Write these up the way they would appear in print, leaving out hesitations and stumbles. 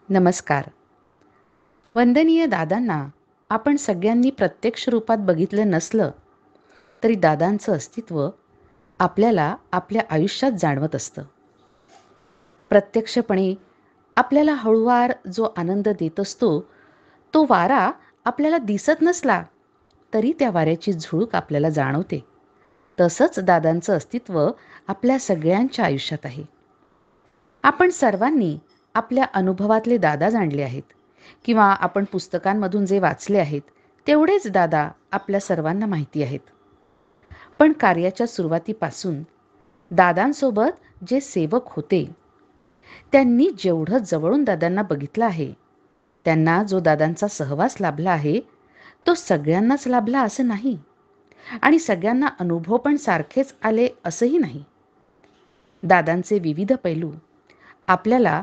नमस्कार. वंदनीय दादांना आपण सगळ्यांनी प्रत्यक्ष रूपात बघितलं नसलं तरी दादांचं अस्तित्व आपल्याला आपल्या आयुष्यात जाणवत असतं. प्रत्यक्षपणे आपल्याला हळूवार जो आनंद देत असतो, तो वारा आपल्याला दिसत नसला तरी त्या वाऱ्याची झुळूक आपल्याला जाणवते. तसंच दादांचं अस्तित्व आपल्या सगळ्यांच्या आयुष्यात आहे. आपण सर्वांनी आपल्या अनुभवातले दादा जाणले आहेत किंवा आपण पुस्तकांमधून जे वाचले आहेत तेवढेच दादा आपल्या सर्वांना माहिती आहेत. पण कार्याच्या सुरुवातीपासून दादांसोबत जे सेवक होते त्यांनी जेवढं जवळून दादांना बघितलं आहे, त्यांना जो दादांचा सहवास लाभला आहे तो सगळ्यांनाच लाभला असं नाही आणि सगळ्यांना अनुभव पण सारखेच आले असंही नाही. दादांचे विविध पैलू आपल्याला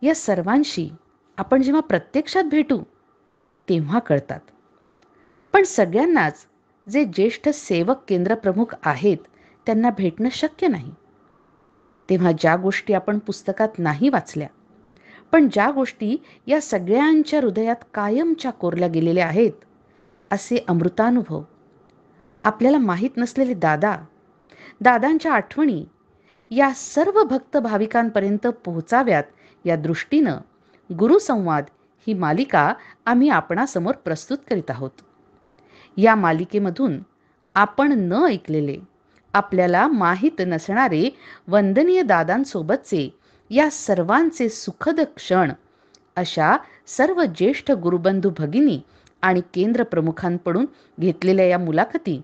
या सर्वांशी आपण जेव्हा प्रत्यक्षात भेटू तेव्हा कळतात. पण सगळ्यांनाच जे ज्येष्ठ सेवक केंद्रप्रमुख आहेत त्यांना भेटणं शक्य नाही. तेव्हा ज्या गोष्टी आपण पुस्तकात नाही वाचल्या, पण ज्या गोष्टी या सगळ्यांच्या हृदयात कायमच्या कोरल्या गेलेल्या आहेत, असे अमृतानुभव आपल्याला माहीत नसलेले दादा, दादांच्या आठवणी या सर्व भक्त भाविकांपर्यंत पोहोचाव्यात या दृष्टीनं गुरुसंवाद ही मालिका आम्ही आपणासमोर प्रस्तुत करीत आहोत. या मालिकेमधून आपण न ऐकलेले, आपल्याला माहीत नसणारे वंदनीय दादांसोबतचे या सर्वांचे सुखद क्षण अशा सर्व ज्येष्ठ गुरुबंधू भगिनी आणि केंद्रप्रमुखांकडून घेतलेल्या या मुलाखती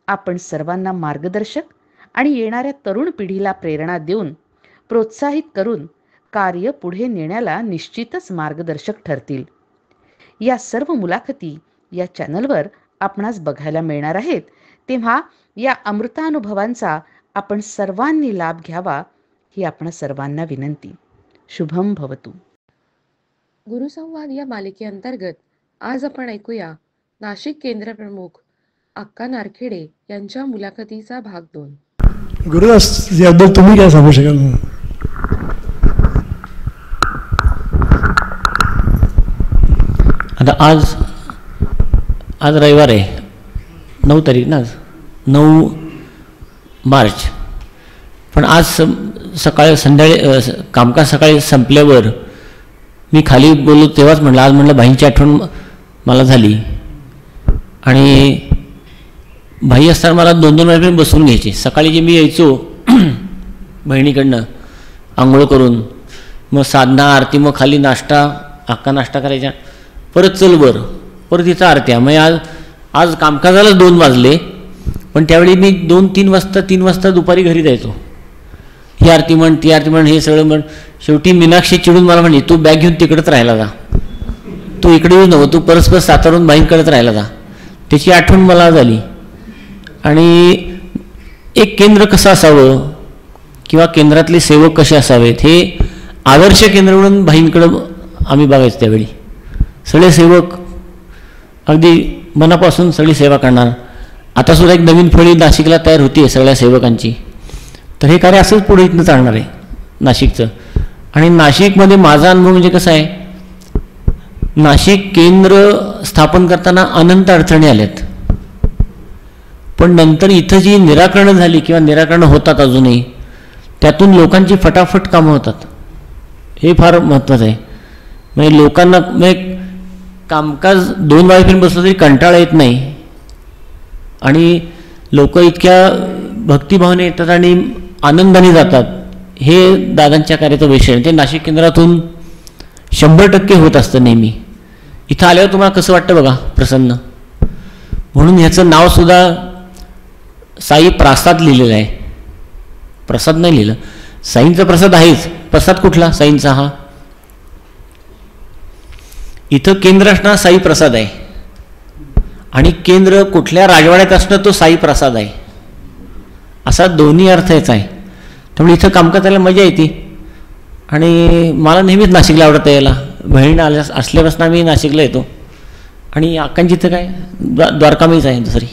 आपण सर्वांना मार्गदर्शक आणि येणाऱ्या तरुण पिढीला प्रेरणा देऊन प्रोत्साहित करून कार्य पुढे नेण्याला निश्चितच मार्गदर्शक ठरतील. या सर्व मुलाखती या चॅनलवर आपणास बघायला मिळणार आहेत. तेव्हा या अमृतानुभवांचा आपण सर्वांनी लाभ घ्यावा ही आपण सर्वांना विनंती. शुभम भवतु. गुरुसंवाद या मालिकेअंतर्गत आज आपण ऐकूया नाशिक केंद्रप्रमुख अक्का नारखेडे यांच्या मुलाखतीचा भाग 2. गुरुदास, याबद्दल तुम्ही काय सांगू शकाल? आता आज रविवार आहे, 9 तारीख ना, आज 9 मार्च. पण आज संध्याकाळी कामकाज सकाळी संपल्यावर मी खाली बोललो तेव्हाच म्हटलं, आज म्हटलं भाईंची आठवण मला झाली. आणि भाई असताना मला 2-2 वेळापर्यंत बसवून घ्यायचे. सकाळी जे मी यायचो बहिणीकडनं आंघोळ करून, मग साधना आरती, मग खाली नाश्ता, अक्का नाश्ता करायच्या, परत चल वर, परत तिथं आरत्या. मग आज कामकाजालाच 2 वाजले, पण त्यावेळी मी 2-3 वाजता दुपारी घरी जायचो. ही आरती म्हण, ती आरती म्हण, हे सगळं म्हण. शेवटी मीनाक्षी चिडून मला म्हणली, तू बॅग घेऊन तिकडंच राहायला जा, तू इकडे येऊ नको, तू परस्पर सातारून बाईंकडेच राहायला जा. त्याची आठवण मला झाली. आणि एक केंद्र कसं असावं किंवा केंद्रातले सेवक कसे असावेत हे आदर्श केंद्र म्हणून भाईंकडं आम्ही बघायचो. त्यावेळी सगळे सेवक अगदी मनापासून सगळी सेवा करणार. आतासुद्धा एक नवीन फळी नाशिकला तयार होती आहे सगळ्या सेवकांची. तर हे कार्य असंच पुढे इथनं चालणार आहे नाशिकचं. आणि नाशिकमध्ये माझा अनुभव म्हणजे कसा आहे, नाशिक केंद्र स्थापन करताना अनंत अडचणी आल्यात, पण नंतर इथं जी निराकरणं झाली किंवा निराकरणं होतात अजूनही, त्यातून लोकांची फटाफट कामं होतात. हे फार महत्त्वाचं आहे. म्हणजे लोकांना म्हणजे कामकाज 2 वाजेपर्यंत बसलं तरी कंटाळा येत नाही आणि लोक इतक्या भक्तिभावाने येतात आणि आनंदाने जातात. हे दादांच्या कार्याचा विषय आहे. ते नाशिक केंद्रातून 100% होत असतं नेहमी. इथं आल्यावर तुम्हाला कसं वाटतं बघा, प्रसन्न. म्हणून ह्याचं नावसुद्धा साई प्रासाद लिहिलेलं आहे, प्रसाद नाही लिहिलं. साईंचा प्रसाद आहेच, प्रसाद कुठला साईंचा? हा इथं केंद्र असणार साई प्रसाद आहे, आणि केंद्र कुठल्या राजवाड्यात असणं तो साई प्रसाद आहे, असा दोन्ही अर्थ याचा आहे. त्यामुळे इथं कामकाज करायला मजा येते. आणि मला नेहमीच नाशिकला आवडतं यायला. बहीण असल्यापासून आम्ही नाशिकला येतो. आणि अक्कांची इथं काय द्वारकामीच आहे दुसरी.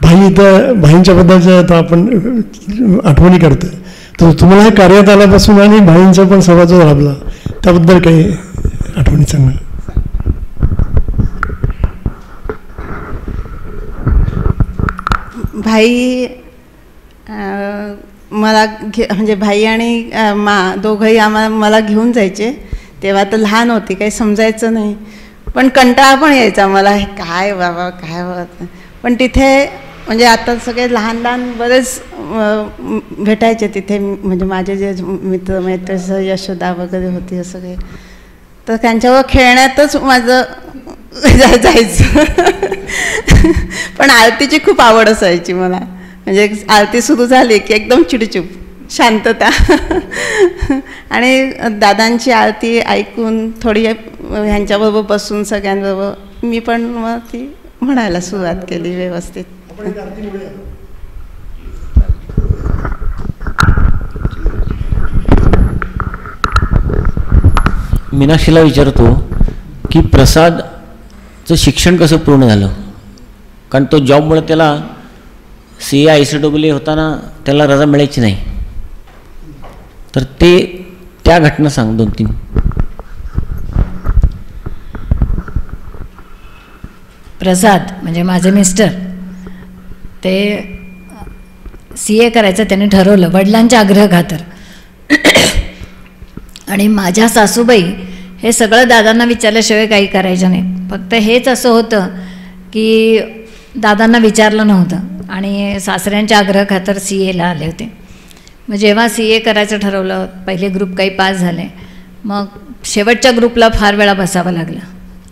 भाई इथं भाईंच्याबद्दलचं आता आपण आठवणी करतोय, तर तुम्हाला हे कार्यात आल्यापासून आणि भाईंचा पण सहभाग जो लाभला त्याबद्दल काही आठवणी सांगा. भाई मला म्हणजे भाई आणि दोघंही मला घेऊन जायचे. तेव्हा तर लहान होती, काही समजायचं नाही, पण कंटाळा पण यायचा मला, हे काय बाबा काय बाबा. पण तिथे म्हणजे आता सगळे लहान लहान बरेच भेटायचे तिथे, म्हणजे माझे जे मित्र मैत्री यशोदा वगैरे होते हे सगळे, तर त्यांच्यावर खेळण्यातच माझं जायचं. पण आरतीची खूप आवड असायची मला, म्हणजे आरती सुरू झाली की एकदम चिडचूप शांतता. आणि दादांची आरती ऐकून थोडी ह्यांच्याबरोबर बसून सगळ्यांबरोबर मी पण मग ती म्हणायला सुरुवात केली व्यवस्थित. मीनाक्षीला विचारतो की प्रसादचं शिक्षण कसं पूर्ण झालं, कारण तो जॉबमुळे त्याला CA ICAA होताना त्याला रजा मिळायची नाही, तर त्या घटना सांग 2-3. प्रसाद म्हणजे माझे मिस्टर, ते CA करायचं त्याने ठरवलं वडिलांच्या आग्रहाखातर. आणि माझ्या सासूबाई हे सगळं दादांना विचारल्याशिवाय काही करायचं नाही. फक्त हेच असं होतं की दादांना विचारलं नव्हतं आणि सासऱ्यांच्या आग्रहाखातर CAला आले होते. मग जेव्हा CA करायचं ठरवलं, पहिले ग्रुप काही पास झाले, मग शेवटच्या ग्रुपला फार वेळा बसावं लागलं.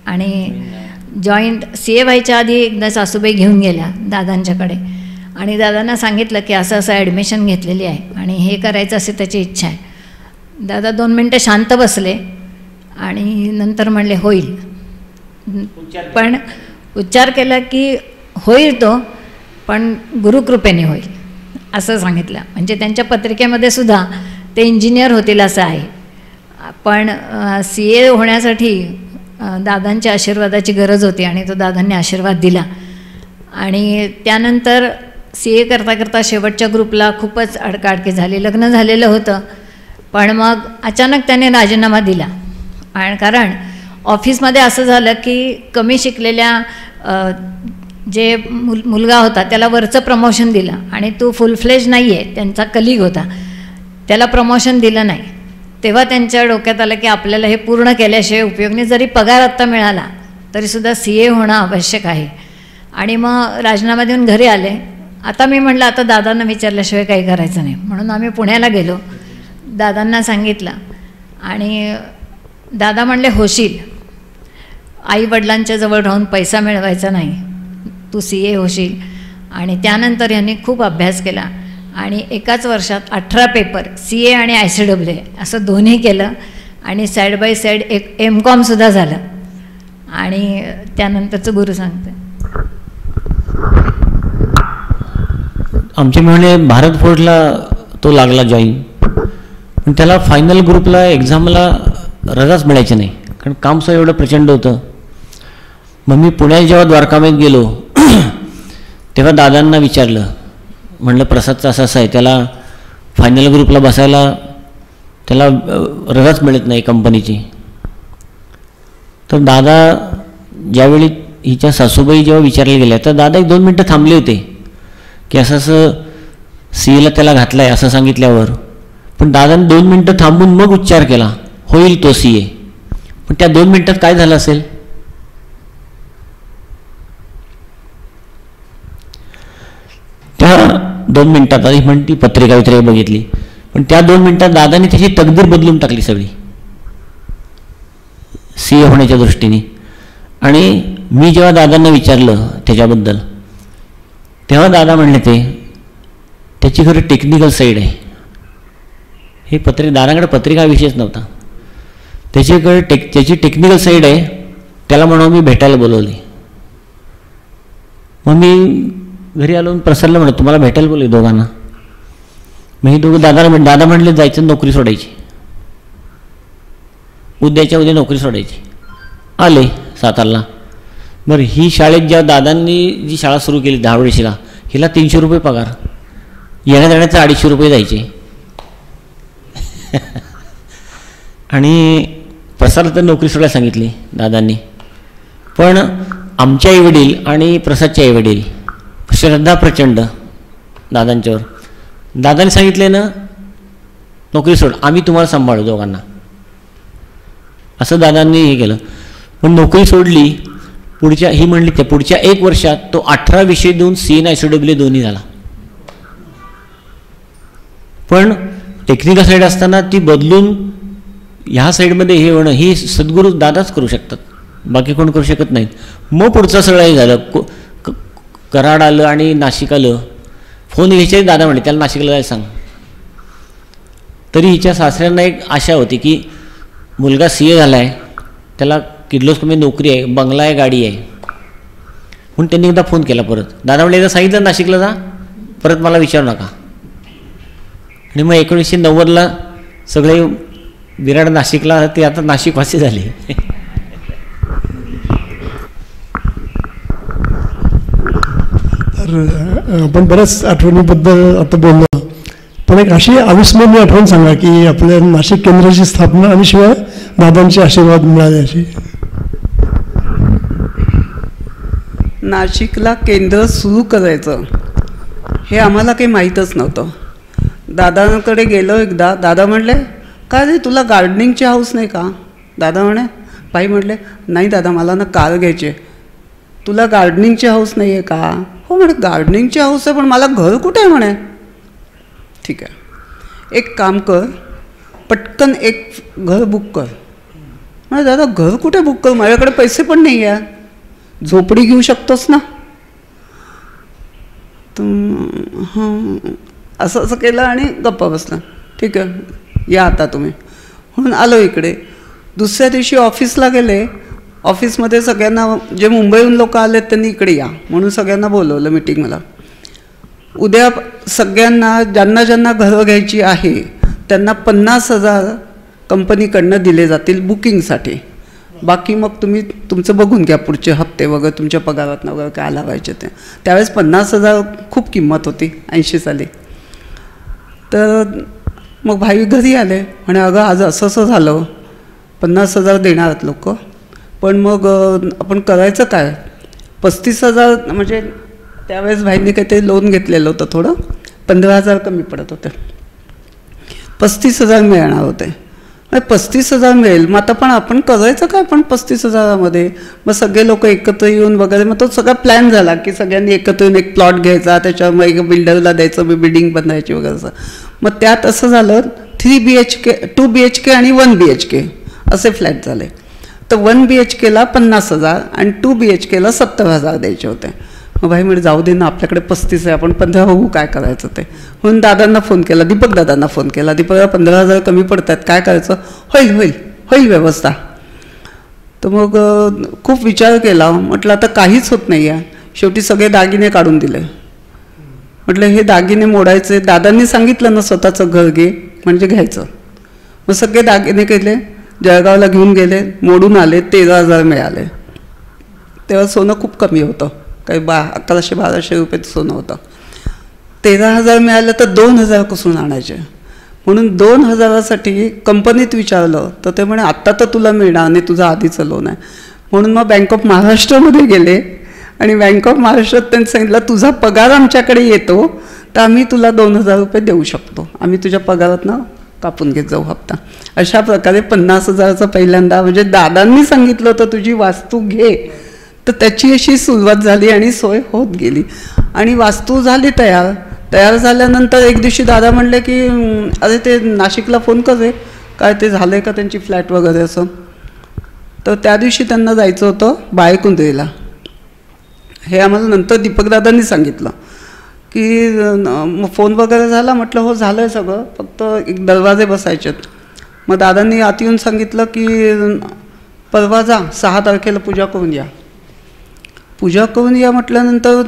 आणि जॉईंट CA व्हायच्या आधी एकदा सासूबाई घेऊन गेल्या दादांच्याकडे आणि दादांना सांगितलं की असं असं ॲडमिशन घेतलेली आहे आणि हे करायचं असे त्याची इच्छा आहे. दादा 2 मिनटं शांत बसले आणि नंतर म्हणले होईल. पण उच्चार केला की होईल तो, पण गुरुकृपेने होईल असं सांगितलं. म्हणजे त्यांच्या पत्रिकेमध्ये सुद्धा ते इंजिनियर होतील असं आहे, पण CA होण्यासाठी दादांच्या आशीर्वादाची गरज होती आणि तो दादांनी आशीर्वाद दिला. आणि त्यानंतर CA करता करता शेवटच्या ग्रुपला खूपच अडकाडकी झाली. लग्न झालेलं होतं, पण मग अचानक त्याने राजीनामा दिला. आणि कारण ऑफिसमध्ये असं झालं की कमी शिकलेल्या जे मुलगा होता त्याला वरचं प्रमोशन दिलं आणि तो फुल फ्लेज नाही आहे, त्यांचा कलीग होता, त्याला प्रमोशन दिलं नाही. तेव्हा त्यांच्या डोक्यात आलं की आपल्याला हे पूर्ण केल्याशिवाय उपयोग नाही, जरी पगार आत्ता मिळाला तरीसुद्धा CA होणं आवश्यक आहे. आणि मग राजीनामा देऊन घरी आले. आता मी म्हटलं आता दादांना विचारल्याशिवाय काही करायचं नाही, म्हणून आम्ही पुण्याला गेलो, दादांना सांगितलं आणि दादा म्हणले होशील, आईवडिलांच्या जवळ राहून पैसा मिळवायचा नाही, तू CA होशील. आणि त्यानंतर यांनी खूप अभ्यास केला आणि एकाच वर्षात 18 पेपर CA आणि ICAA असं दोन्ही केलं आणि साईड बाय साईड एक MCOMसुद्धा झालं. आणि त्यानंतरचं गुरु सांगते. आमच्या मिळून भारत फोर्सला तो लागला जॉईन, पण त्याला फायनल ग्रुपला एक्झामला रजाच मिळायची नाही, कारण कामसुद्धा एवढं प्रचंड होतं. मग मी पुण्यात जेव्हा द्वारकामात गेलो तेव्हा दादांना विचारलं, म्हणलं प्रसादचं असं असं आहे, त्याला फायनल ग्रुपला बसायला त्याला रजाच मिळत नाही कंपनीची. तर दादा ज्यावेळी हिच्या सासूबाई जेव्हा विचारायला गेल्या तर दादा 1-2 मिनटं थांबले होते की असं असं CAला त्याला घातलं आहे असं सांगितल्यावर. पण दादाने 2 मिनटं थांबून मग उच्चार केला होईल तो CA. पण त्या 2 मिनटात काय झालं असेल? त्या 2 मिनटात आधी म्हणती पत्रिका वित्रिका बघितली, पण त्या 2 मिनटात दादाने त्याची तकदीर बदलून टाकली सगळी CA होण्याच्या दृष्टीने. आणि मी जेव्हा दादांना विचारलं त्याच्याबद्दल तेव्हा दादा म्हणले त्याची खरं टेक्निकल साईड आहे. हे दादाकडे पत्रिका विषयच नव्हता, त्याची टेक्निकल साईड आहे, त्याला म्हणून मी भेटायला बोलवले. मग मी घरी आलो प्रसरलं म्हणत तुम्हाला भेटायला बोलले दोघांना. मग हे दोघं दादा म्हणले जायचं नोकरी सोडायची, उद्याच्या उद्या नोकरी सोडायची. आले सातारला. बरं ही शाळेत जेव्हा दादांनी जी शाळा सुरू केली धावडेशीला, हिला 300 रुपये पगार, येण्या जाण्याचे 250 रुपये जायचे. आणि प्रसाद तर नोकरी सोडायला सांगितली दादांनी. पण आमचे आईवडील आणि प्रसादचे आईवडील श्रद्धा प्रचंड दादांच्यावर. दादांनी सांगितले ना, नोकरी सोड, आम्ही तुम्हाला सांभाळू दोघांना, असं दादांनी हे केलं. पण नोकरी सोडली. ही म्हणली त्या पुढच्या 1 वर्षात तो 18 विषय देऊन CN ICW दोन्ही झाला. पण टेक्निकल साईड असताना ती बदलून ह्या साईडमध्ये हे होणं ही सद्गुरू दादाच करू शकतात, बाकी कोण करू शकत नाहीत. मग पुढचं सगळं हे झालं. कराड आलं आणि नाशिक आलं. फोन घ्यायचे दादा म्हणे त्याला नाशिकला जायला सांग. तरी हिच्या सासऱ्यांना एक आशा होती की मुलगा CA झाला आहे, त्याला किर्लोस कमी नोकरी आहे, बंगला आहे, गाडी आहे. म्हणून त्यांनी एकदा फोन केला परत. दादा म्हणे एकदा सांगितलं नाशिकला जा, परत मला विचारू नका. आणि मग 1990ला सगळे विराट नाशिकला, ते आता नाशिकवासी झाले. तर आपण बऱ्याच आठवणीबद्दल आता बोललो, पण एक अशी अविस्मरणीय आठवण सांगा की आपल्या नाशिक केंद्राची स्थापना आणि शिवाय दादांचे आशीर्वाद मिळाले अशी. नाशिकला केंद्र सुरू करायचं हे आम्हाला काही माहीतच नव्हतं. दादांकडे गेलो एकदा. दादा म्हणले काय रे तुला गार्डनिंगची हाऊस नाही का? दादा म्हणे बाई म्हटले नाही दादा मला ना कार घ्यायची. तुला गार्डनिंगची हाऊस नाही आहे का? हो म्हणे गार्डनिंगची हाऊस आहे पण मला घर कुठे आहे म्हणे. ठीक आहे एक काम कर, पटकन एक घर बुक कर. म्हणे दादा घर कुठे बुक कर, माझ्याकडे पैसे पण नाही आहे. झोपडी घेऊ शकतोस ना? हां असं असं केलं आणि गप्पा बसला. ठीक आहे या आता तुम्ही. म्हणून आलो इकडे. दुसऱ्या दिवशी ऑफिसला गेले. ऑफिसमध्ये सगळ्यांना जे मुंबईहून लोक आलेत त्यांनी इकडे या म्हणून सगळ्यांना बोलवलं मीटिंग. मला उद्या सगळ्यांना ज्यांना ज्यांना घरं घ्यायची आहे त्यांना 50,000 कंपनीकडनं दिले जातील बुकिंगसाठी. बाकी मग तुम्ही तुमचं बघून घ्या पुढचे हप्ते वगैरे तुमच्या पगारातनं वगैरे काय लावायचे ते. त्यावेळेस 50,000 खूप किंमत होती 80 साली. तर मग भाई घरी आले. म्हणे अगं आज असं असं झालं, 50,000 देणार आहेत लोक, पण मग आपण करायचं काय? 35,000 म्हणजे त्यावेळेस भाईंनी काहीतरी लोन घेतलेलं होतं, थोडं 15,000 कमी पडत होते. 35,000 मिळणार होते. 35,000 मिळेल मग आता पण आपण करायचं काय पण 35,000मध्ये? मग सगळे लोक एकत्र येऊन वगैरे मग तो सगळा प्लॅन झाला की सगळ्यांनी एकत्र येऊन एक प्लॉट घ्यायचा, त्याच्यावर मग एक बिल्डरला द्यायचं, मग बिल्डिंग बनवायची वगैरे असं. मग त्यात असं झालं 3 BHK 2 BHK आणि 1 BHK असे फ्लॅट झाले. तर 1 BHKला 50,000 आणि 2 BHKला 70,000 द्यायचे होते. मग भाई म्हणजे जाऊ दे ना आपल्याकडे 35 आहे, आपण 15 बघू काय करायचं ते. म्हणून दादांना फोन केला, दीपक दादांना फोन केला. दीपकला 15,000 कमी पडत आहेत, काय करायचं? होईल होईल होईल व्यवस्था. तर मग खूप विचार केला. म्हटलं आता काहीच होत नाही आहे. शेवटी सगळे दागिने काढून दिले. म्हटलं हे दागिने मोडायचे. दादांनी सांगितलं ना स्वतःचं घर घे म्हणजे घ्यायचं. मग सगळे दागिने केले, जळगावला घेऊन गेले, मोडून आले. 13,000 मिळाले. तेव्हा सोनं खूप कमी होतं, काही 1100-1200 रुपये सोनं होतं. 13,000 मिळालं तर 2,000 कुसून आणायचे. म्हणून 2,000साठी कंपनीत विचारलं तर ते म्हणे आत्ता तर तुला मिळणार नाही, तुझं आधीचं लोन आहे. म्हणून मग बँक ऑफ महाराष्ट्रामध्ये गेले आणि बँक ऑफ महाराष्ट्रात त्यांनी सांगितलं तुझा पगार आमच्याकडे येतो तर आम्ही तुला 2,000 रुपये देऊ शकतो, आम्ही तुझ्या पगारातनं कापून घेत जाऊ हप्ता. अशा प्रकारे 50,000चं पहिल्यांदा म्हणजे दादांनी सांगितलं होतं तुझी वास्तू घे, तर त्याची अशी सुरुवात झाली आणि सोय होत गेली. आणि वास्तू झाली तयार झाल्यानंतर एक दिवशी दादा म्हणले की अरे ते नाशिकला फोन करे काय ते झालं आहे का त्यांची फ्लॅट वगैरे असं. तर त्या दिवशी त्यांना जायचं होतं बाळेकुंद्रीला. हे आम्हाला नंतर दीपकदादांनी सांगितलं की मग फोन वगैरे झाला. म्हटलं हो झालं आहे सगळं, फक्त एक दरवाजे बसायचे आहेत. मग दादांनी आत येऊन सांगितलं की परवा जा 6 तारखेला पूजा करून या. पूजा करून या म्हटल्यानंतर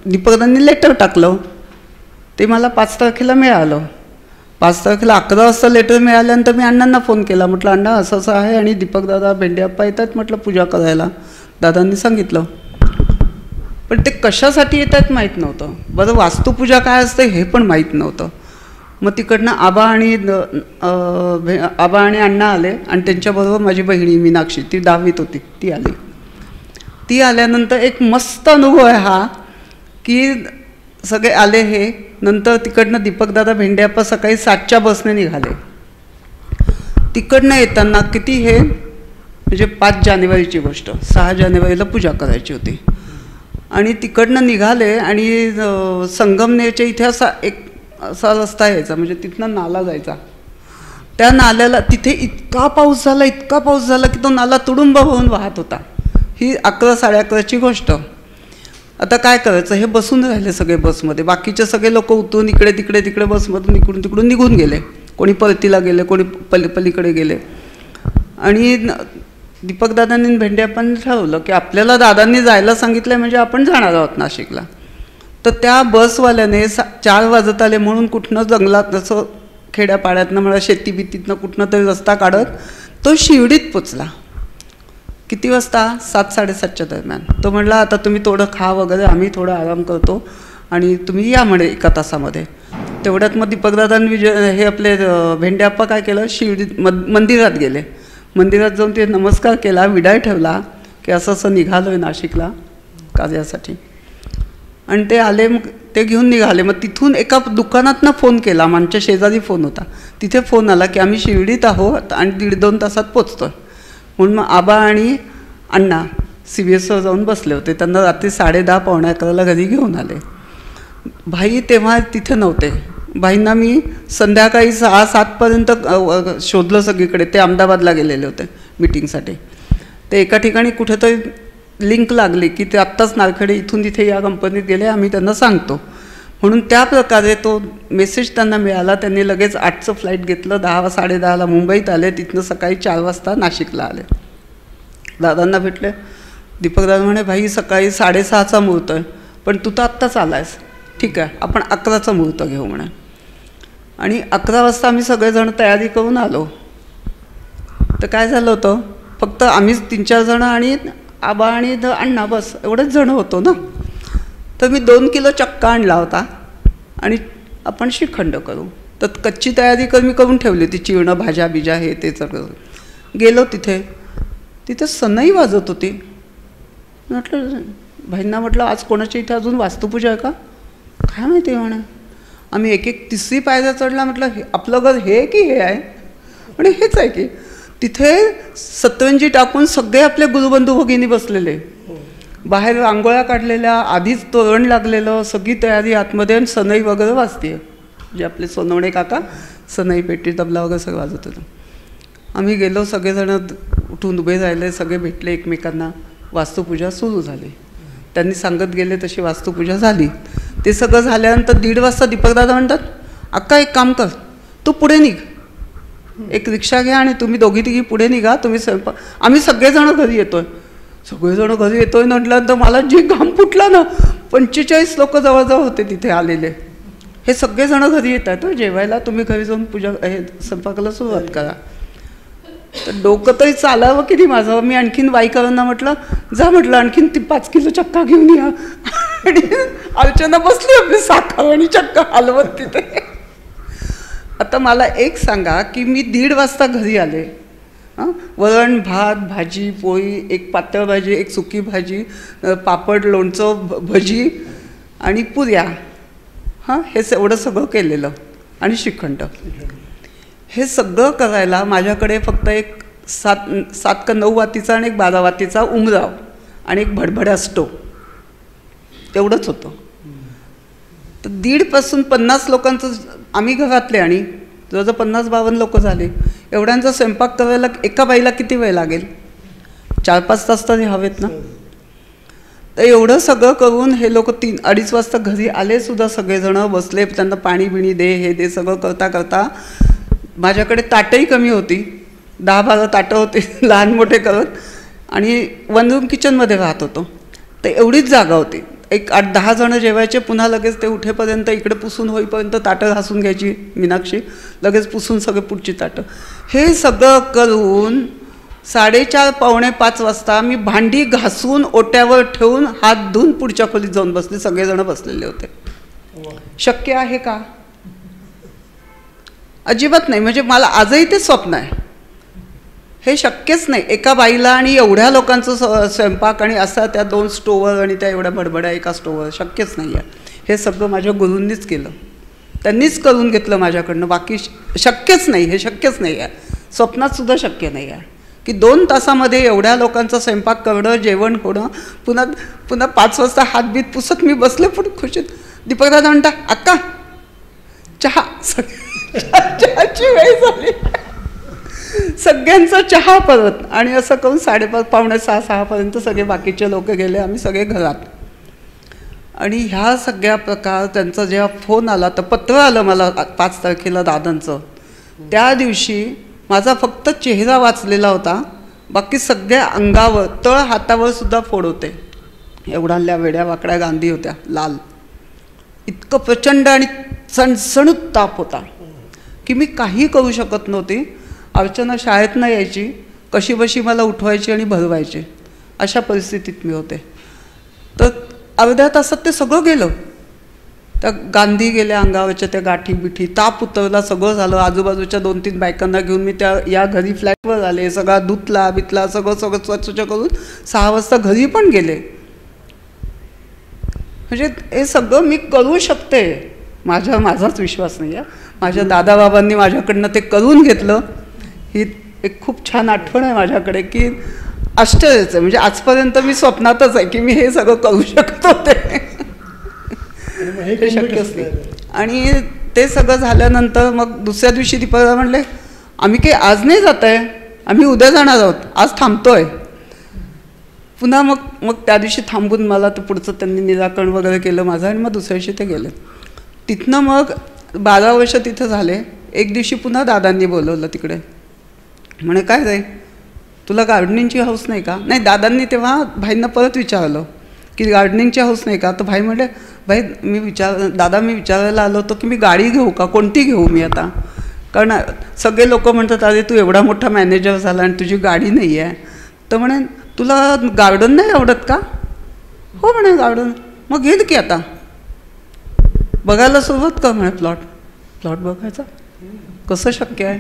दीपकदादांनी लेटर टाकलं. ते मला 5 तारखेला मिळालं. 5 तारखेला 11 वाजता लेटर मिळाल्यानंतर मी अण्णांना फोन केला. म्हटलं अण्णा असं असं आहे आणि दीपकदादा भेंडेअप्पा येतात म्हटलं पूजा करायला. दादांनी सांगितलं. पण पण ते कशासाठी येत आहेत माहीत नव्हतं. बरं, वास्तुपूजा काय असते हे पण माहीत नव्हतं. मग तिकडनं आबा आणि अण्णा आले आणि त्यांच्याबरोबर माझी बहिणी मीनाक्षी, ती 10वीत होती, ती आली. ती आल्यानंतर एक मस्त अनुभव आहे हा, की सगळे आले हे. नंतर तिकडनं दीपकदादा भेंडेप्पा सकाळी 7च्या बसने निघाले. तिकडनं येताना किती हे म्हणजे 5 जानेवारीची गोष्ट, 6 जानेवारीला पूजा करायची होती. आणि तिकडनं निघाले आणि संगमनेरच्या इथे असा रस्ता यायचा, म्हणजे तिथनं नाला जायचा. त्या नाल्याला तिथे इतका पाऊस झाला की तो नाला तुडुंब होऊन वाहत होता. ही 11, 11:30ची गोष्ट. आता काय करायचं, हे बसून राहिले सगळे बसमध्ये. बाकीचे सगळे लोक उतरून इकडे तिकडे बसमधून इकडून तिकडून निघून गेले. कोणी परतीला गेले, कोणी पलीकडे गेले. आणि दीपकदादांनी भेंडेप्पांनी ठरवलं की आपल्याला दादांनी जायला सांगितलं म्हणजे आपण जाणार आहोत नाशिकला. तर त्या बसवाल्याने 4 वाजत आले म्हणून कुठनं जंगलात असं खेड्यापाड्यातनं मला शेतीबितीतनं कुठनं तरी रस्ता काढत तो शिवडीत पोचला. किती वाजता? 7, 7:30च्या दरम्यान. तो म्हणला आता तुम्ही थोडं खा वगैरे, आम्ही थोडा आराम करतो आणि तुम्ही या म्हणे 1 तासामध्ये. तेवढ्यात मग दीपकदादांनी हे आपले भेंडेप्पा काय केलं, शिवडीत मंदिरात गेले. मंदिरात जाऊन ते नमस्कार केला, विडाय ठेवला की असं निघालो आहे नाशिकला कार्यासाठी. आणि ते आले, मग ते घेऊन निघाले. मग तिथून एका दुकानातनं फोन केला, आमच्या शेजारी फोन होता, तिथे फोन आला की आम्ही शिर्डीत आहोत आणि 1.5-2 तासात पोचतो. म्हणून मग आबा आणि अण्णा CBSवर जाऊन बसले होते. त्यांना रात्री 10:30, 11:45 घरी घेऊन आले. भाई तेव्हा तिथे नव्हते. भाईंना मी संध्याकाळी 6-7पर्यंत शोधलं सगळीकडे. ते अहमदाबादला गेलेले होते मीटिंगसाठी. ते एका ठिकाणी कुठेतरी लिंक लागली की ते आत्ताच नारखेडे इथून तिथे या कंपनीत गेले, आम्ही त्यांना सांगतो. म्हणून त्या प्रकारे तो मेसेज त्यांना मिळाला. त्यांनी लगेच 8चं फ्लाईट घेतलं. 10-10:30ला मुंबईत आले. तिथनं सकाळी 4 वाजता नाशिकला आले. दादांना भेटले. दीपकदादा म्हणे भाई सकाळी 6:30चा मुहूर्त आहे, पण तू तर आत्ताच आला आहेस, ठीक आहे आपण 11चा मुहूर्त घेऊ म्हणे. आणि 11 वाजता आम्ही सगळेजण तयारी करून आलो. तर काय झालं होतं, फक्त आम्हीच 3-4 जण आणि आबा आणि अण्णा, बस एवढेच जण होतो ना. तर मी 2 किलो चक्का आणला होता आणि आपण श्रीखंड करू. तर कच्ची तयारी मी करून ठेवली होती, चिरणं, भाज्या बिज्या हे ते सगळं. गेलो तिथे सनई वाजत होती. म्हटलं भाईंना, म्हटलं आज कोणाच्या इथे अजून वास्तुपूजा आहे का, काय माहिती म्हणे. आम्ही 1-1 3री पायऱ्या चढला. म्हटलं हे आपलं घर हे की हे आहे, आणि हेच आहे की. तिथे सतरंजी टाकून सगळे आपले गुरुबंधू भगिनी बसलेले, बाहेर रांगोळ्या काढलेल्या, आधीच तोरण लागलेलं, सगळी तयारी आतमध्ये, आणि सनई वगैरे वाजते. जे आपले सोनवणे काका सनई, पेटी, तबला वगैरे सगळं वाजत होतं. आम्ही गेलो, सगळेजण उठून उभे राहिले, सगळे भेटले एकमेकांना. वास्तुपूजा सुरू झाली. त्यांनी सांगत गेले तशी वास्तुपूजा झाली. ते सगळं झाल्यानंतर 1:30 वाजता दीपकदादा म्हणतात, अक्का एक काम कर, तू पुढे निघ, एक रिक्षा घ्या आणि तुम्ही 2-3 पुढे निघा, तुम्ही स्वयंपाक. आम्ही सगळेजण घरी येतोय म्हटल्यानंतर मला जे घाम फुटला ना. 45 लोक जवळजवळ होते तिथे आलेले. हे सगळेजण घरी येत आहेत जेवायला, तुम्ही घरी जाऊन पूजा हे स्वयंपाकाला सुरुवात करा. तर डोकं तरी चालावं की नाही माझं. मी आणखीन बाईकरांना म्हटलं जा, म्हटलं आणखीन 5 किलो चक्का घेऊन या. आणि अर्चना बसली आपली साखर आणि चक्का हलवत तिथे. आता मला एक सांगा की मी 1:30 वाजता घरी आले. वरण, भात, भाजी, पोळी, एक पातळ भाजी, एक सुकी भाजी, पापड, लोणचं, भजी आणि पुऱ्या, हे एवढं सगळं केलेलं, आणि श्रीखंड. हे सगळं करायला माझ्याकडे फक्त एक 7 का 9 वातीचा आणि एक 12 वातीचा उमराव आणि एक भडभड्या स्टोव तेवढंच होतं. तर 1:30 पासून 50 लोकांचं आम्ही घरातले, आणि जवळजवळ 50-52 लोक झाले. एवढ्यांचा स्वयंपाक करायला एका बाईला किती वेळ लागेल? 4-5 तास तरी हवेत ना. तर एवढं सगळं करून हे लोक 3-2:30 वाजता घरी आले सुद्धा. सगळेजण बसले, त्यांना पाणी बिणी दे, हे दे, सगळं करता करता माझ्याकडे ताटंही कमी होती. 10-12 ताटं होते लहान मोठे करत, आणि 1 रूम किचनमध्ये राहत होतो. तर एवढीच जागा होती. एक 8-10 जण जेवायचे, पुन्हा लगेच ते उठेपर्यंत इकडे पुसून होईपर्यंत ताटं घासून घ्यायची मीनाक्षी, लगेच पुसून सगळे पुढची ताटं. हे सगळं करून 4:30 पावणे 5 वाजता मी भांडी घासून ओट्यावर ठेवून हात धुवून पुढच्या खोलीत जाऊन बसले. सगळेजण बसलेले होते. शक्य आहे का? अजिबात नाही. म्हणजे मला आजही ते स्वप्न आहे. हे शक्यच नाही. एका बाईला आणि एवढ्या लोकांचं स्वयंपाक आणि असा त्या 2 स्टोवर आणि त्या एवढ्या बडबड्या एका स्टोवर शक्यच नाही आहे. हे सगळं माझ्या गुरूंनीच केलं. त्यांनीच करून घेतलं माझ्याकडनं. बाकी शक्यच नाही. हे शक्यच नाही आहे. स्वप्नात सुद्धा शक्य नाही आहे की 2 तासामध्ये एवढ्या लोकांचा स्वयंपाक करणं, जेवण होणं. पुन्हा 5 वाजता हातबीत पुसत मी बसले पुढे खुशीत. दीपकदादा म्हणता, अक्का चहा. चहाची वेळ झाली. सगळ्यांचा चहा परत. आणि असं करून 5:30 पावणे 6 सगळे बाकीचे लोक गेले. आम्ही सगळे घरात. आणि ह्या सगळ्या प्रकार त्यांचा जेव्हा फोन आला तर पत्र आलं मला 5 तारखेला दादांचं. त्या दिवशी माझा फक्त चेहरा वाचलेला होता. बाकी सगळ्या अंगावर, तळ हातावर सुद्धा फोड होते. एवढ्या वेड्या वाकड्या गांधी होत्या लाल. इतकं प्रचंड आणि सणसणूत ताप होता की मी काही करू शकत नव्हती. अर्चना शाळेतनं यायची, कशी बशी मला उठवायची आणि भरवायची. अशा परिस्थितीत मी होते. तर अर्ध्या तासात ते सगळं गेलं. त्या गांधी गेल्या अंगावरच्या त्या गाठी बिठी, ताप उतरला, सगळं झालं. आजूबाजूच्या 2-3 बायकांना घेऊन मी या घरी फ्लॅटवर आले. सगळा धुतला बितला सगळं स्वच्छ करून 6 वाजता घरी पण गेले. म्हणजे हे सगळं मी करू शकते. माझाच विश्वास नाही आहे. माझ्या दादाबाबांनी माझ्याकडनं ते करून घेतलं. ही एक खूप छान आठवण आहे माझ्याकडे की आश्चर्यच आहे. म्हणजे आजपर्यंत मी स्वप्नातच आहे की मी हे सगळं करू शकत होते. हे शक्यच नाही. आणि ते सगळं झाल्यानंतर मग दुसऱ्या दिवशी दीपकदा म्हणले, आम्ही काही आज नाही जात आहे, आम्ही उद्या जाणार आहोत, आज थांबतोय. पुन्हा मग त्या दिवशी थांबून मला तर पुढचं त्यांनी निराकरण वगैरे केलं माझं. आणि मग दुसऱ्या दिवशी ते गेले. तिथनं मग 12 वर्ष तिथं झाले. एक दिवशी पुन्हा दादांनी बोलवलं तिकडे. म्हणे, काय रे, तुला गार्डनिंगची हौस नाही का? नाही, दादांनी तेव्हा भाईंना परत विचारलं की गार्डनिंगची हौस नाही का? तर भाई म्हटले, भाई मी विचारायला आलो होतो की मी गाडी घेऊ का, कोणती घेऊ मी आता? कारण सगळे लोक म्हणतात, अरे तू एवढा मोठा मॅनेजर झाला आणि तुझी गाडी नाही आहे. तर म्हणे, तुला गार्डन नाही आवडत का? हो म्हणे, गार्डन मग घेईल की आता, बघायला सुरुवात कर म्हणे. प्लॉट बघायचा कसं शक्य आहे?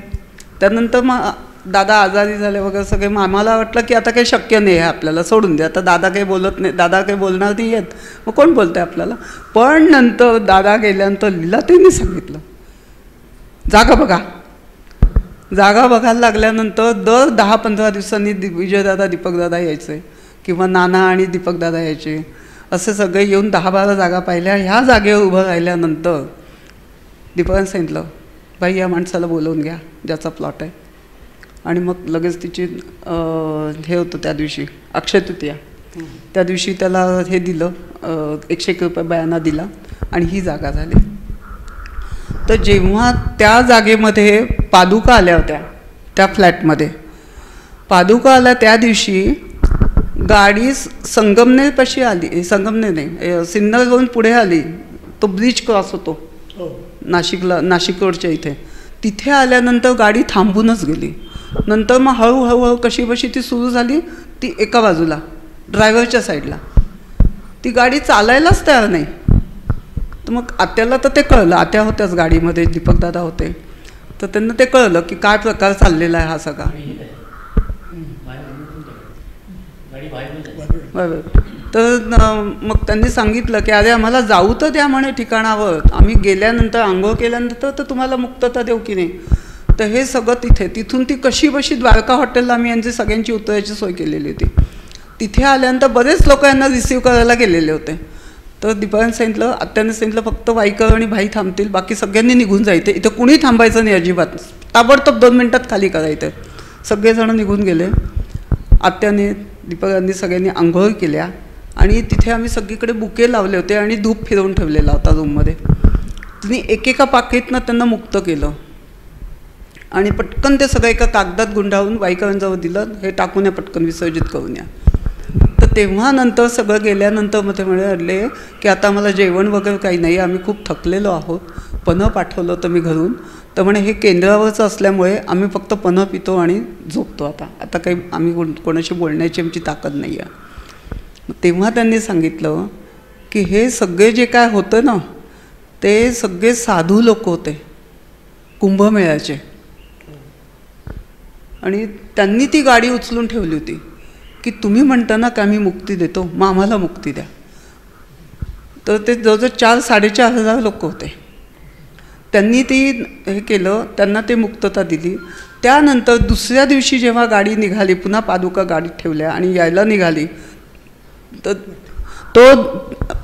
त्यानंतर मग दादा आजारी झाले वगैरे सगळे. मग आम्हाला वाटलं की आता काही शक्य नाही आहे, आपल्याला सोडून द्या. आता दादा काही बोलत नाही, दादा काही बोलणार नाही आहेत, मग कोण बोलतं आहे आपल्याला? पण नंतर दादा गेल्यानंतर लीलाताईंनी सांगितलं, जागा बघायला लागल्यानंतर दर 10-15 दिवसांनी विजयदादा दीपकदादा यायचे किंवा नाना आणि दीपकदादा यायचे. असे सगळे येऊन 10-12 जागा पाहिल्या. ह्या जागेवर उभं राहिल्यानंतर दीपकांनी सांगितलं, बाई या माणसाला बोलवून घ्या ज्याचा प्लॉट आहे. आणि मग लगेच तिची हे होतं त्या दिवशी अक्षय तृतीया. त्या दिवशी त्याला हे दिलं, 101 रुपये बयाना दिला आणि ही जागा झाली. तर जेव्हा त्या जागेमध्ये पादुका आल्या होत्या, त्या फ्लॅटमध्ये पादुका आल्या, त्या दिवशी गाडी संगमनेरपाशी आली. संगमनेर नाही, सिन्नरवरून पुढे आली. तो ब्रिज क्रॉस होतो नाशिक रोडच्या इथे. तिथे आल्यानंतर गाडी थांबूनच गेली. नंतर मग हळूहळू कशी बशी ती सुरू झाली. ती एका बाजूला ड्रायव्हरच्या साईडला, ती गाडी चालायलाच तयार नाही. तर मग आत्याला तर ते कळलं, आत्या होत्याच गाडीमध्ये, दीपकदादा होते. तर त्यांना ते कळलं की काय प्रकार चाललेला आहे हा सगळा. बरोबर. तर मग त्यांनी सांगितलं की अरे आम्हाला जाऊ तर द्या म्हणे ठिकाणावर, आम्ही गेल्यानंतर आंघोळ केल्यानंतर तर तुम्हाला मुक्तता देऊ की नाही. तर हे सगळं तिथून ती कशी बशी द्वारका हॉटेलला आम्ही यांची सगळ्यांची उतरायची सोय केलेली होती. तिथे आल्यानंतर बरेच लोक यांना रिसीव्ह करायला गेलेले होते. तर दीपकाने सांगितलं, आत्याने सांगितलं, फक्त वाईकर आणि भाई थांबतील, बाकी सगळ्यांनी निघून जायचं, इथं कुणी थांबायचं नाही अजिबात, ताबडतोब 2 मिनटात खाली करायचं. सगळेजण निघून गेले. आत्याने दीपकांनी सगळ्यांनी आंघोळ केल्या आणि तिथे आम्ही सगळीकडे बुके लावले होते आणि धूप फिरवून ठेवलेला होता रूममध्ये. तिने एकेका पाकिटनं त्यांना मुक्त केलं आणि पटकन ते सगळं एका कागदात गुंडाळून वाईकरांजवळ दिलं, हे टाकून या, पटकन विसर्जित करून या. तर तेव्हा नंतर सगळं गेल्यानंतर मग ते म्हणाले की आता मला जेवण वगैरे काही नाही, आम्ही खूप थकलेलो आहोत. पन्ह पाठवलं होतं मी घरून, तर म्हणे हे केंद्रावरचं असल्यामुळे आम्ही फक्त पन्ह पितो आणि झोपतो. आता काही आम्ही कोणाशी बोलण्याची आमची ताकद नाही आहे. तेव्हा त्यांनी सांगितलं की हे सगळे जे काय होतं ना ते सगळे साधू लोक होते कुंभमेळ्याचे, आणि त्यांनी ती गाडी उचलून ठेवली होती की तुम्ही म्हणता ना की आम्ही मुक्ती देतो, मग आम्हाला मुक्ती द्या. तर ते जवळजवळ 4,000-4,500 लोक होते. त्यांनी ती हे केलं, त्यांना ते मुक्तता दिली. त्यानंतर दुसऱ्या दिवशी जेव्हा गाडी निघाली, पुन्हा पादुका गाडीत ठेवल्या आणि यायला निघाली, तर तो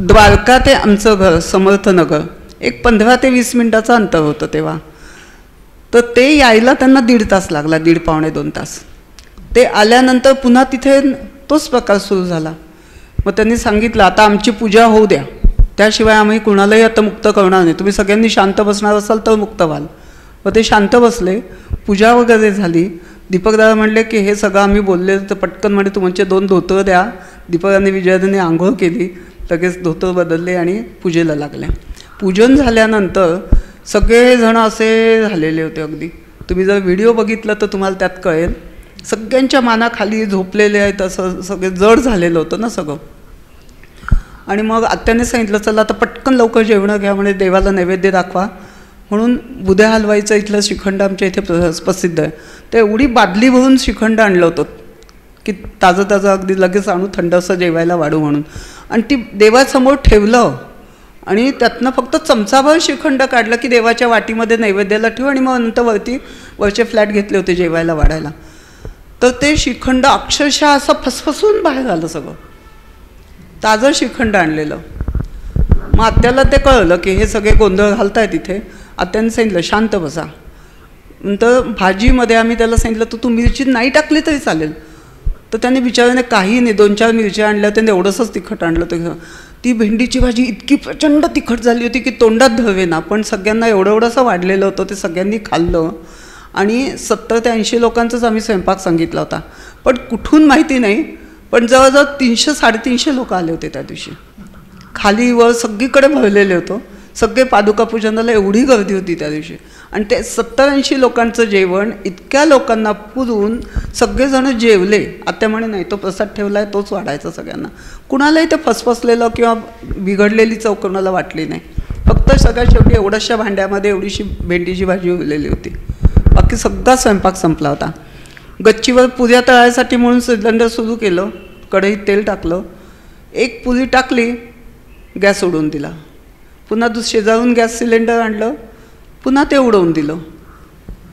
द्वारका ते आमचं घर समर्थनगर एक 15 ते 20 मिनटाचं अंतर होतं तेव्हा. तर ते यायला त्यांना 1.5 तास लागला, 1.5-2 तास. ते आल्यानंतर पुन्हा तिथे तोच प्रकार सुरू झाला. मग त्यांनी सांगितलं आता आमची पूजा होऊ द्या, त्याशिवाय आम्ही कुणालाही आता मुक्त करणार नाही, तुम्ही सगळ्यांनी शांत बसणार असाल तर मुक्त व्हाल. मग ते शांत बसले, पूजा वगैरे झाली. दीपकदादा म्हणले की हे सगळं आम्ही बोलले, तर पटकन म्हणजे तुमचे 2 धोतर द्या. दीपकांनी विजयाने आंघोळ केली, लगेच धोतर बदलले आणि पूजेला लागले. पूजन झाल्यानंतर सगळेजण असे झालेले होते अगदी. तुम्ही जर व्हिडिओ बघितला तर तुम्हाला त्यात कळेल, सगळ्यांच्या मानाखाली झोपलेले आहेत, असं सगळे जड झालेलं होतं ना सगळं. आणि मग आत्याने सांगितलं चला आता पटकन लवकर जेवणं घ्या, म्हणजे देवाला नैवेद्य दाखवा. म्हणून बुध्या हलवाईचं इथलं श्रीखंड आमच्या इथे प्रसिद्ध आहे. तर एवढी बादली भरून श्रीखंड आणलं होतं की ताजं अगदी लगेच आणू थंड असं जेवायला वाढू म्हणून. आणि ती देवासमोर ठेवलं आणि त्यातनं फक्त चमचाभर श्रीखंड काढलं की देवाच्या वाटीमध्ये नैवेद्याला ठेवू, आणि मग नंतर वरचे फ्लॅट घेतले होते जेवायला वाढायला. तर ते श्रीखंड अक्षरशः असं फसफसून बाहेर आलं सगळं, ताजं श्रीखंड आणलेलं. मग आत्याला ते कळलं की हे सगळे गोंधळ घालताय तिथे. आत्याने सांगितलं शांत बसा. नंतर भाजीमध्ये आम्ही त्याला सांगितलं तू मिरची नाही टाकली तरी चालेल. तर त्याने बिचाराने काही नाही, 2-4 मिरच्या आणल्या, त्याने एवढंसंच तिखट आणलं. तर ती भेंडीची भाजी इतकी प्रचंड तिखट झाली होती की तोंडात धवेना, पण सगळ्यांना एवढंसं वाढलेलं होतं, ते सगळ्यांनी खाल्लं. आणि 70 ते 80 लोकांचाच आम्ही स्वयंपाक सांगितला होता, पण कुठून माहिती नाही, पण जवळजवळ 300-350 लोक आले होते त्या दिवशी. खाली वर सगळीकडे भरलेले होतं, सगळे पादुका पूजनाला एवढी गर्दी होती त्या दिवशी. आणि ते 70-80 लोकांचं जेवण इतक्या लोकांना पुरून सगळेजण जेवले. आत्या म्हणे नाही तो प्रसाद ठेवला आहे तोच वाढायचा सगळ्यांना. कुणालाही ते फसफसलेलं किंवा बिघडलेली चव कोणाला वाटली नाही. फक्त सगळ्यात शेवटी एवढ्याशा भांड्यामध्ये एवढीशी भेंडीची भाजी उरलेली होती, बाकी सगळा स्वयंपाक संपला होता. गच्चीवर पुऱ्या तळायसाठी म्हणून सिलेंडर सुरू केलं, कढईत तेल टाकलं, एक पुरी टाकली, गॅस उडवून दिला. पुन्हा शेजारून गॅस सिलेंडर आणलं, पुन्हा ते उडवून दिलं.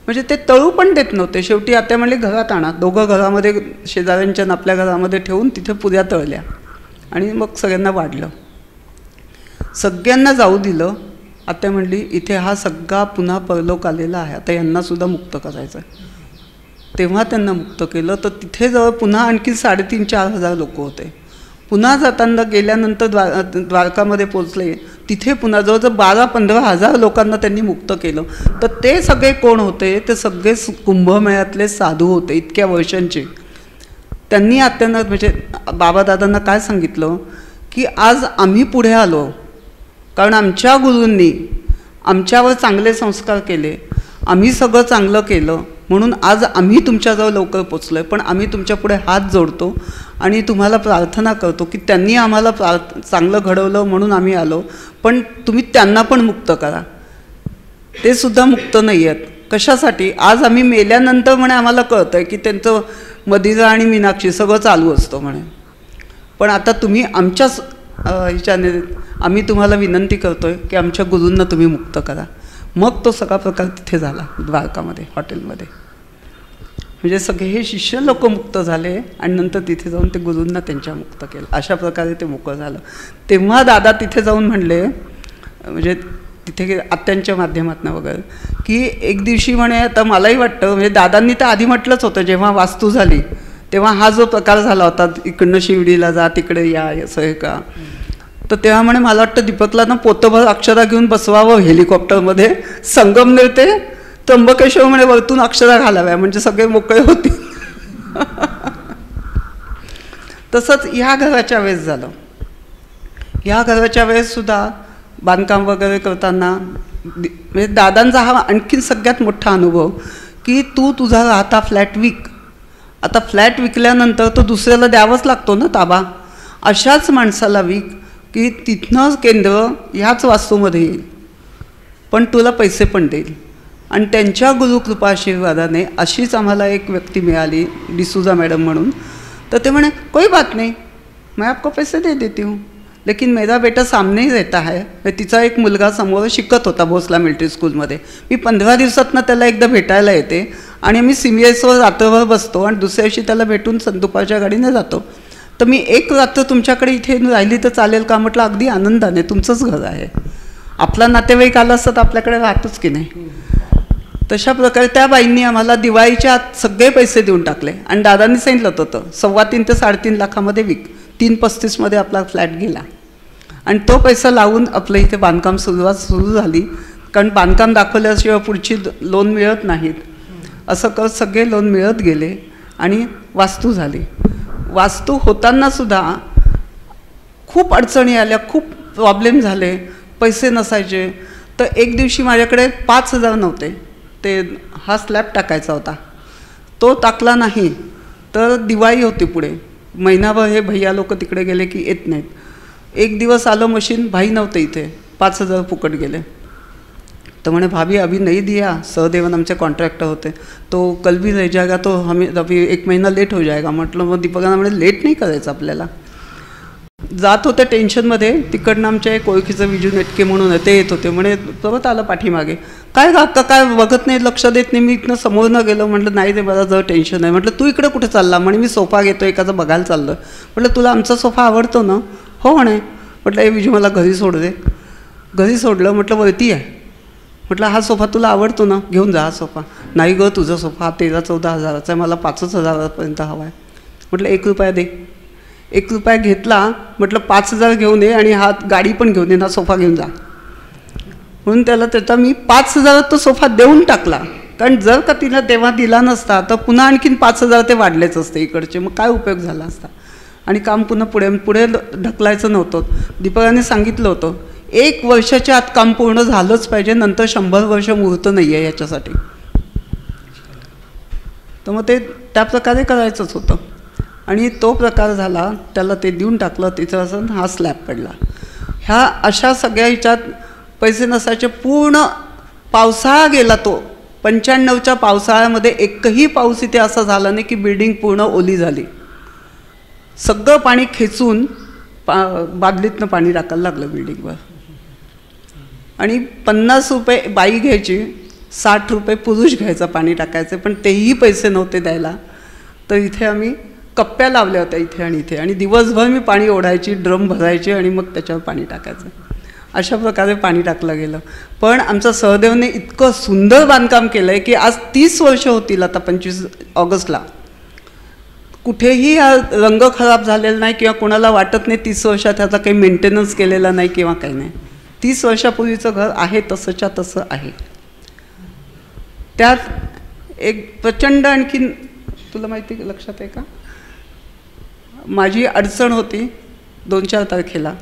म्हणजे ते तळू पण देत नव्हते. शेवटी आत्या म्हणले घरात आणा. दोघं घरामध्ये शेजाऱ्यांच्या आपल्या घरामध्ये ठेवून तिथे पुऱ्या तळल्या आणि मग सगळ्यांना वाढलं. सगळ्यांना जाऊ दिलं. आत्या म्हणली इथे हा सगळा पुन्हा परलोक आलेला आहे, आता यांनासुद्धा मुक्त करायचं आहे. तेव्हा त्यांना मुक्त केलं. तर तिथे जवळ पुन्हा आणखी 3,500-4,000 लोक होते. पुन्हा जाताना गेल्यानंतर द्वारकामध्ये पोचले, तिथे पुन्हा जवळजवळ 12-15 हजार लोकांना त्यांनी मुक्त केलं. तर ते सगळे कोण होते? ते सगळे कुंभमेळ्यातले साधू होते इतक्या वर्षांचे. त्यांनी आत्यांना म्हणजे बाबादादांना काय सांगितलं की आज आम्ही पुढे आलो कारण आमच्या गुरूंनी आमच्यावर चांगले संस्कार केले, आम्ही सगळं चांगलं केलं, म्हणून आज आम्ही तुमच्याजवळ लवकर पोचलो आहे. पण आम्ही तुमच्यापुढे हात जोडतो आणि तुम्हाला प्रार्थना करतो की त्यांनी आम्हाला चांगलं घडवलं म्हणून आम्ही आलो, पण तुम्ही त्यांना पण मुक्त करा. ते सुद्धा मुक्त नाही आहेत. कशासाठी? आज आम्ही मेल्यानंतर म्हणे आम्हाला कळतं आहे की त्यांचं मदिरा आणि मीनाक्षी सगळं चालू असतं म्हणे, पण आता तुम्ही आमच्याच ह्याच्याने आम्ही तुम्हाला विनंती करतो आहे की आमच्या गुरूंना तुम्ही मुक्त करा. मग तो सगळा प्रकार तिथे झाला द्वारकामध्ये हॉटेलमध्ये. म्हणजे सगळे हे शिष्य लोक मुक्त झाले आणि नंतर तिथे जाऊन ते गुरूंना त्यांच्या मुक्त केलं. अशा प्रकारे ते मोकळं झालं. तेव्हा दादा तिथे जाऊन म्हणले, म्हणजे तिथे आत्यांच्या माध्यमातून वगैरे, की एक दिवशी म्हणे आता मलाही वाटतं, म्हणजे दादांनी तर आधी म्हटलंच होतं जेव्हा वास्तू झाली तेव्हा हा जो प्रकार झाला होता इकडनं शिवडीला जा तिकडे या असं हे का, तर तेव्हा म्हणे मला वाटतं दीपकला ना पोतभर अक्षरा घेऊन बसवावं हेलिकॉप्टरमध्ये, संगमनेर ते त्र्यंबकेश्वर म्हणे वरतून अक्षरा घालाव्या म्हणजे सगळे मोकळे होते. तसंच ह्या घराच्या वेळेस झालं. ह्या घराच्या वेळेस सुद्धा बांधकाम वगैरे करताना म्हणजे दादांचा हा आणखीन सगळ्यात मोठा अनुभव की तू तुझा राहता फ्लॅट विक. आता फ्लॅट विकल्यानंतर तो दुसऱ्याला द्यावाच लागतो ना ताबा. अशाच माणसाला विक की तिथनं केंद्र ह्याच वास्तूमध्ये येईल, पण तुला पैसे पण देईल. आणि त्यांच्या गुरुकृपा आशीर्वादाने अशीच आम्हाला एक व्यक्ती मिळाली, डिसूजा मॅडम म्हणून. तर ते म्हणे कोई बात नहीं, मैं आपको पैसे दे देती हूँ, लेकिन मेरा बेटा सामने ही रहता है. तिचा एक मुलगा समोर शिकत होता भोसला मिलिटरी स्कूलमध्ये. मी 15 दिवसातनं त्याला एकदा भेटायला येते आणि मी CMSवर रात्रभर बसतो आणि दुसऱ्या दिवशी त्याला भेटून दुपारच्या गाडीने जातो. तर मी एक रात्र तुमच्याकडे इथे राहिली तर चालेल का? म्हटलं अगदी आनंदाने, तुमचंच घर आहे. आपला नातेवाईक आला असता तर आपल्याकडे राहतोच की नाही. तशा प्रकारे त्या बाईंनी आम्हाला दिवाळीच्या आत सगळे पैसे देऊन टाकले. आणि दादांनी सांगितलं होतं 3.25 ते 3.5 लाखामध्ये विक. 3.35 आपला फ्लॅट गेला. आणि तो पैसा लावून आपलं इथे बांधकाम सुरू झाली. कारण बांधकाम दाखवल्याशिवाय पुढची लोन मिळत नाहीत. असं करत सगळे लोन मिळत गेले आणि वास्तू झाली. वास्तू होतानासुद्धा खूप अडचणी आल्या, खूप प्रॉब्लेम झाले, पैसे नसायचे. तर एक दिवशी माझ्याकडे 5,000 नव्हते. ते हा स्लॅब टाकायचा होता, तो टाकला नाही. तर दिवाळी होती पुढे, महिनाभर हे भैया लोक तिकडे गेले की येत नाहीत. एक दिवस आलं मशीन, भाई नव्हते इथे, 5,000 फुकट गेले. तर म्हणे भाभी अभी नहीं दिया, सहदेवन आमचे कॉन्ट्रॅक्टर होते, तो कल भी रह जाएगा, तो हमें अभी 1 महीना लेट हो जाएगा. म्हटलं मग दीपकांना म्हणे लेट नाही करायचं आपल्याला. जात होते टेन्शनमध्ये. तिकडनं आमच्या एक ओळखीचं विजू नेटके म्हणून ते येत होते. म्हणे परत आलं पाठीमागे, काय का काय बघत नाही, लक्ष देत नाही. मी इथनं समोर न गेलो. म्हटलं नाही ते मला जर टेन्शन आहे. म्हटलं तू इकडे कुठे चालला? म्हणे मी सोफा घेतो एकाचा बघायला चाललं. म्हटलं तुला आमचा सोफा आवडतो ना? हो म्हणे. म्हटलं हे विजू मला घरी सोड दे. घरी सोडलं. म्हटलं वरती आहे. म्हटलं हा सोफा तुला आवडतो ना, घेऊन जा हा सोफा. नाही गं तुझा सोफा हा 13-14 हजाराचा आहे, मला 5च हजारापर्यंत हवा आहे. म्हटलं 1 रुपया दे. 1 रुपया घेतला. म्हटलं 5,000 घेऊन ये आणि हा गाडी पण घेऊन ये ना, सोफा घेऊन जा. म्हणून त्याचा मी 5,000 तो सोफा देऊन टाकला. कारण जर का तिला तेव्हा दिला नसता तर पुन्हा आणखीन 5,000 ते वाढलेच असते इकडचे. मग काय उपयोग झाला असता. आणि काम पुन्हा पुढे ढकलायचं नव्हतं. दीपकाने सांगितलं होतं 1 वर्षाच्या आत काम पूर्ण झालंच पाहिजे, नंतर 100 वर्ष मुहूर्त नाही आहे याच्यासाठी. तर मग ते त्या प्रकारे करायचंच होतं. आणि तो प्रकार झाला, त्याला ते देऊन टाकलं. तिचं असं हा स्लॅब पडला. ह्या अशा सगळ्या ह्याच्यात पैसे नसायचे. पूर्ण पावसाळा गेला तो. 95च्या पावसाळ्यामध्ये एकही पाऊस इथे असा झाला नाही की बिल्डिंग पूर्ण ओली झाली. सगळं पाणी खेचून बादलीतनं पाणी टाकायला लागलं बिल्डिंगवर. आणि 50 रुपये बाई घ्यायची, 60 रुपये पुरुष घ्यायचा पाणी टाकायचे, पण तेही पैसे नव्हते द्यायला. तर इथे आम्ही कप्प्या लावल्या होत्या इथे आणि इथे. आणि दिवसभर मी पाणी ओढायची, ड्रम भरायचे आणि मग त्याच्यावर पाणी टाकायचं. अशा प्रकारे पाणी टाकलं गेलं. पण आमचा सहदेवने इतकं सुंदर बांधकाम केलं आहे की आज 30 वर्ष होतील आता 25 ऑगस्टला. कुठेही हा रंग खराब झालेला नाही किंवा कोणाला वाटत नाही 30 वर्षात ह्याचा काही मेंटेनन्स केलेला नाही किंवा काही नाही. 30 वर्षापूर्वीचं घर आहे तसंच्या तसं आहे. त्यात एक प्रचंड आणखीन तुला माहिती लक्षात आहे का, माझी अडचण होती 2-4 तारखेला.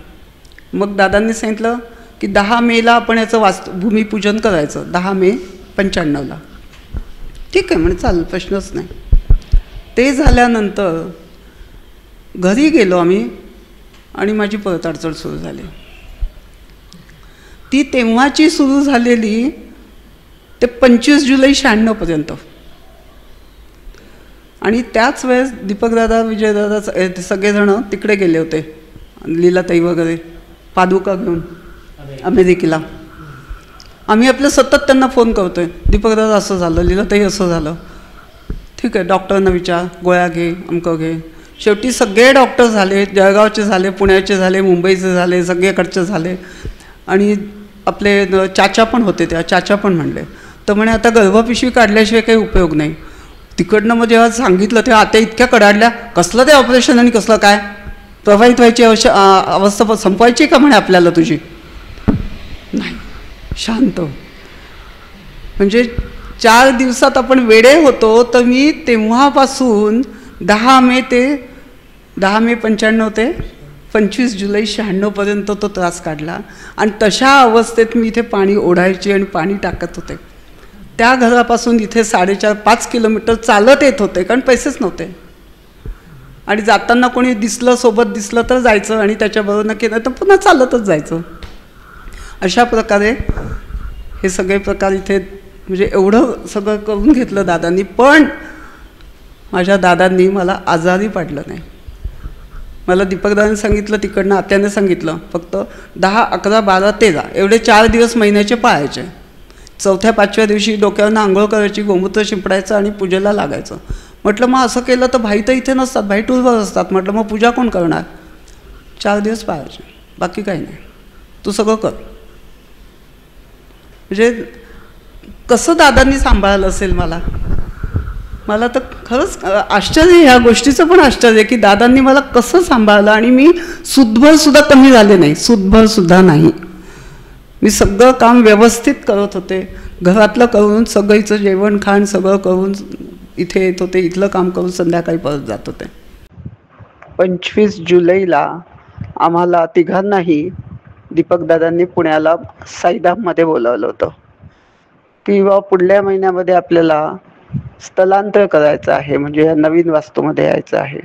मग दादांनी सांगितलं की 10 मेला आपण याचं भूमिपूजन करायचं. 10 मे 95ला. ठीक आहे म्हणे, चालेल, प्रश्नच नाही. ते झाल्यानंतर घरी गेलो आम्ही आणि माझी परत अडचण सुरू झाली. ती तेव्हाची सुरू झालेली ते 25 जुलै 96पर्यंत. आणि त्याच वेळेस दीपकदादा, विजयदादा सगळेजण तिकडे गेले होते, लीलाताई वगैरे, पादुका घेऊन अमेरिकेला. आम्ही आपलं सतत त्यांना फोन करतोय, दीपकदादा असं झालं, लीलाताई असं झालं. ठीक आहे, डॉक्टरांना विचार, गोळ्या घे, अमकं घे. शेवटी सगळे डॉक्टर झाले, जळगावचे झाले, पुण्याचे झाले, मुंबईचे झाले, सगळीकडचे झाले. आणि आपले चाचा पण होते, त्या चाचा पण म्हणले. तर म्हणे आता गर्भपिशवी काढल्याशिवाय काही उपयोग नाही. तिकडनं मग जेव्हा सांगितलं तेव्हा आता इतक्या कडाडल्या, कसलं ते ऑपरेशन आणि कसलं काय, प्रवाहित व्हायची अवस्था संपवायची का म्हणे आपल्याला तुझी. नाही, शांत. म्हणजे 4 दिवसात आपण वेडे होतो. तर मी तेव्हापासून 10 मे 95 ते 25 जुलै 96पर्यंत तो त्रास काढला आणि तशा अवस्थेत मी इथे पाणी ओढायची आणि पाणी टाकत होते. त्या घरापासून इथे 4.5-5 किलोमीटर चालत येत होते, कारण पैसेच नव्हते. आणि जाताना कोणी दिसलं, सोबत दिसलं तर जायचं आणि त्याच्याबरोबर नक्की नाही तर पुन्हा चालतच जायचं. अशा प्रकारे हे सगळे प्रकार इथे म्हणजे एवढं सगळं करून घेतलं दादांनी. पण माझ्या दादांनी मला आजारी पाडलं नाही. मला दीपकदादांनी सांगितलं, तिकडनं आत्याने सांगितलं, फक्त 10, 11, 12, 13 एवढे 4 दिवस महिन्याचे पाळायचे. 4थ्या 5व्या दिवशी डोक्यावरनं आंघोळ करायची, गोमूत्र शिंपडायचं आणि पूजेला लागायचं. म्हटलं मग असं केलं तर भाई तर इथे नसतात, भाई टूरवर असतात. म्हटलं मग पूजा कोण करणार? 4 दिवस पाळायचे, बाकी काही नाही, तू सगळं कर. म्हणजे कसं दादांनी सांभाळलं असेल मला तर खरंच आश्चर्य, ह्या गोष्टीचं पण आश्चर्य की दादांनी मला कसं सांभाळलं. आणि मी सुद्धा कमी झाले नाही, सुद्धा नाही. मी सगळं काम व्यवस्थित करत होते, घरातलं करून सगळीचं जेवण खाण सगळं करून इथे येत होते, इथलं काम करून संध्याकाळी परत जात होते. 25 जुलैला आम्हाला तिघांनाही दीपकदादांनी पुण्याला साईधाममध्ये बोलावलं होतं की पुढल्या महिन्यामध्ये आपल्याला स्थलांतर करायचं आहे, म्हणजे नवीन वास्तूमध्ये यायचं आहे.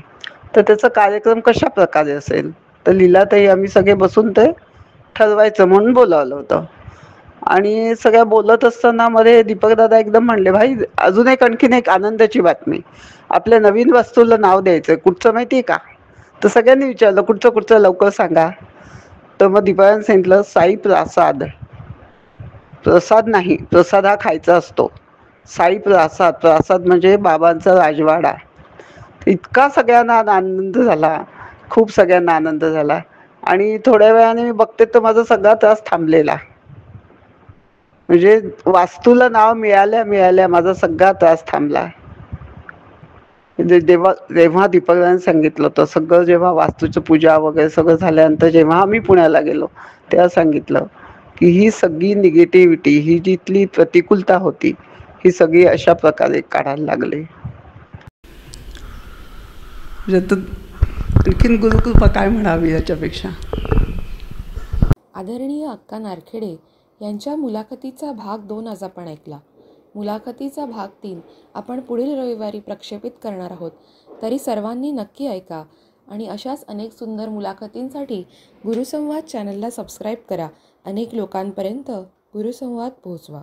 तर त्याचा कार्यक्रम कशा प्रकारे असेल तर लीलाताई आम्ही सगळे बसून ते ठरवायचं म्हणून बोलावलं होतं. आणि सगळ्या बोलत असताना मध्ये दीपकदादा एकदम म्हणले, भाई अजून आणखीन एक आनंदाची बातमी, आपल्या नवीन वास्तूला नाव द्यायचं, कुठचं माहिती आहे का? तर सगळ्यांनी विचारलं कुठचं लवकर सांगा. तर मग दीपकाने सांगितलं साई प्रसाद. प्रसाद नाही, प्रसाद हा खायचा असतो. साई प्रसाद, प्रसाद म्हणजे बाबांचा राजवाडा. इतका सगळ्यांना आनंद झाला, खूप सगळ्यांना आनंद झाला. आणि थोड्या वेळाने मी बघते तर माझा सगळा त्रास थांबलेला. म्हणजे वास्तूला नाव मिळाल्या माझा सगळा त्रास थांबला. जेव्हा दीपकदाने सांगितलं होतं सगळं, जेव्हा वास्तूची पूजा वगैरे सगळं झाल्यानंतर जेव्हा आम्ही पुण्याला गेलो तेव्हा सांगितलं की ही सगळी निगेटिव्हिटी, ही जिथली प्रतिकूलता होती, ही सगळी अशा प्रकारे काढायला लागले. आणखीन गुरुकृपा काय म्हणावी याच्यापेक्षा. आदरणीय अक्का नारखेडे यांच्या मुलाखतीचा भाग 2 आज आपण ऐकला. मुलाखतीचा भाग 3 आपण पुढील रविवारी प्रक्षेपित करणार आहोत. तरी सर्वांनी नक्की ऐका आणि अशाच अनेक सुंदर मुलाखतींसाठी गुरुसंवाद चॅनलला सबस्क्राईब करा. अनेक लोकांपर्यंत गुरुसंवाद पोहोचवा.